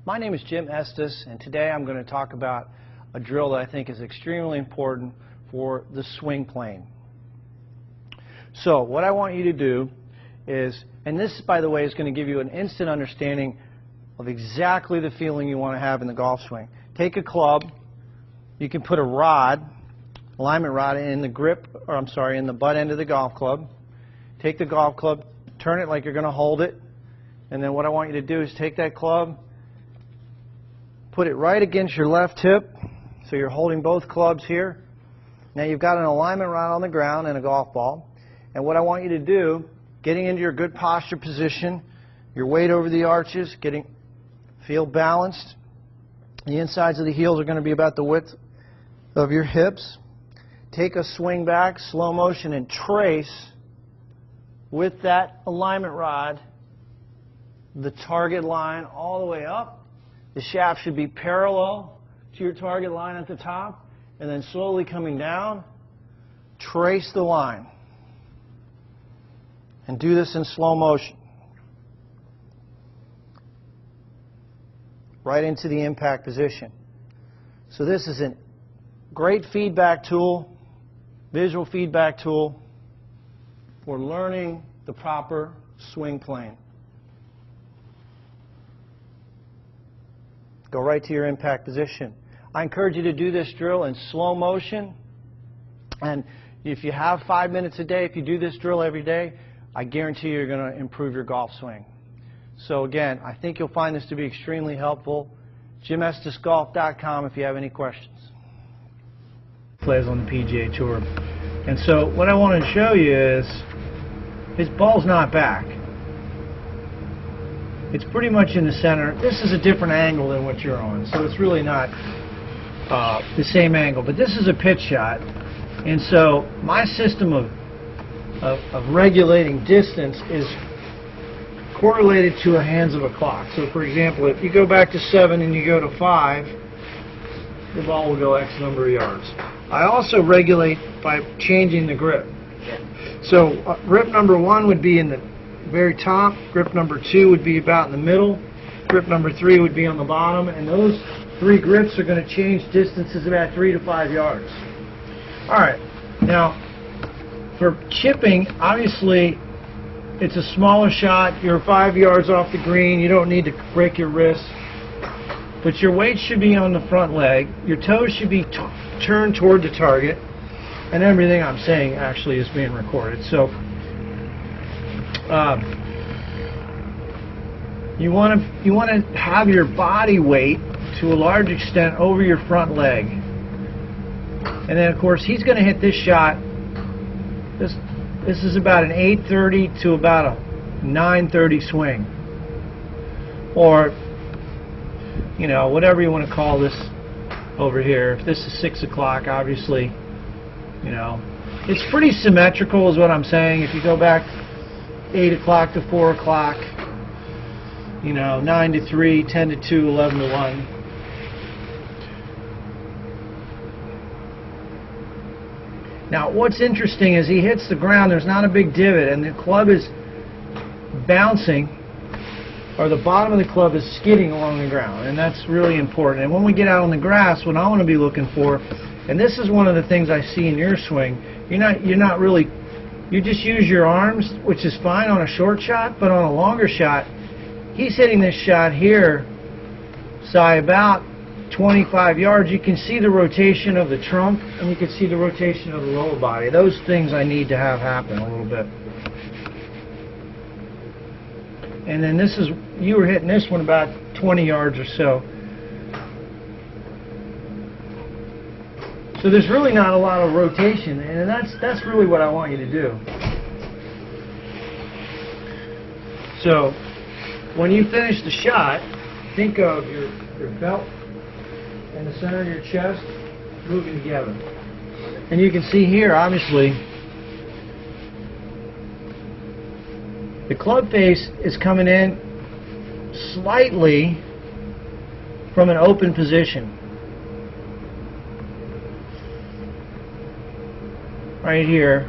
My name is Jim Estes, and today I'm going to talk about a drill that I think is extremely important for the swing plane. So what I want you to do is, and this by the way is going to give you an instant understanding of exactly the feeling you want to have in the golf swing. Take a club, you can put a rod, alignment rod in the grip, or I'm sorry, in the butt end of the golf club. Take the golf club, turn it like you're going to hold it, and then what I want you to do is take that club, put it right against your left hip, so you're holding both clubs here. Now you've got an alignment rod on the ground and a golf ball, and what I want you to do, getting into your good posture position, your weight over the arches, feel balanced. The insides of the heels are going to be about the width of your hips. Take a swing back, slow motion, and trace with that alignment rod the target line all the way up. The shaft should be parallel to your target line at the top, and then slowly coming down, trace the line. And do this in slow motion. Right into the impact position. So this is a great feedback tool, visual feedback tool for learning the proper swing plane. Go right to your impact position. I encourage you to do this drill in slow motion, and if you have 5 minutes a day, if you do this drill every day, I guarantee you're going to improve your golf swing. So again, I think you'll find this to be extremely helpful. JimEstesGolf.com if you have any questions. Plays on the PGA Tour. And so what I want to show you is his ball's not back. It's pretty much in the center. This is a different angle than what you're on, so it's really not the same angle. But this is a pitch shot. And so my system of regulating distance is correlated to the hands of a clock. So for example, if you go back to 7 and you go to 5, the ball will go X number of yards. I also regulate by changing the grip. So grip number 1 would be in the very top, grip number 2 would be about in the middle, grip number 3 would be on the bottom, and those 3 grips are going to change distances about 3 to 5 yards. Alright, now for chipping, obviously it's a smaller shot. You're 5 yards off the green. You don't need to break your wrist. But your weight should be on the front leg. Your toes should be turned toward the target. And everything I'm saying actually is being recorded. So you want to have your body weight to a large extent over your front leg. And then of course he's going to hit this shot. This is about an 8:30 to about a 9:30 swing, or you know, whatever you want to call this over here. If this is 6 o'clock, obviously, you know, it's pretty symmetrical is what I'm saying. If you go back 8 o'clock to 4 o'clock, you know, 9 to 3, 10 to 2, 11 to 1. Now what's interesting is he hits the ground, there's not a big divot, and the club is bouncing, or the bottom of the club is skidding along the ground, and that's really important. And when we get out on the grass, what I want to be looking for, and this is one of the things I see in your swing, you just use your arms, which is fine on a short shot, but on a longer shot, he's hitting this shot here, say about 25 yards. You can see the rotation of the trunk, and you can see the rotation of the lower body. Those things I need to have happen a little bit. And then this is, you were hitting this one about 20 yards or so. So there's really not a lot of rotation, and that's really what I want you to do. So when you finish the shot, think of your belt and the center of your chest moving together. And you can see here, obviously, the club face is coming in slightly from an open position. Right here,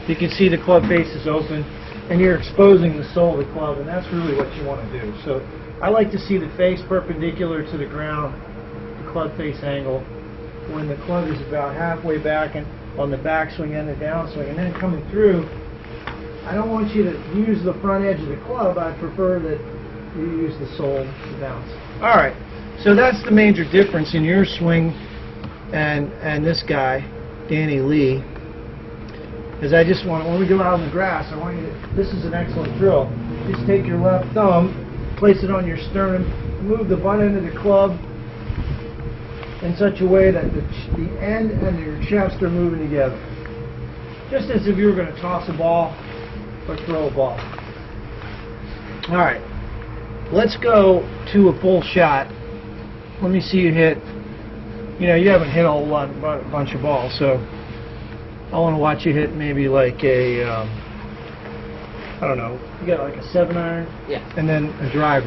you can see the club face is open. and you're exposing the sole of the club, and that's really what you want to do. So I like to see the face perpendicular to the ground, the club face angle, when the club is about halfway back and on the backswing and the downswing, and then coming through. I don't want you to use the front edge of the club. I prefer that you use the sole to bounce. All right, so that's the major difference in your swing and this guy, Danny Lee. Is I just want, when we go out on the grass, I want you to, this is an excellent drill. Just take your left thumb, place it on your sternum, move the butt end of the club in such a way that the end and your chest are moving together. Just as if you were going to toss a ball or throw a ball. All right, let's go to a full shot. Let me see you hit. You know, you haven't hit a whole bunch of balls, so I want to watch you hit maybe like a, I don't know, you got like a 7-iron? Yeah. And then a driver.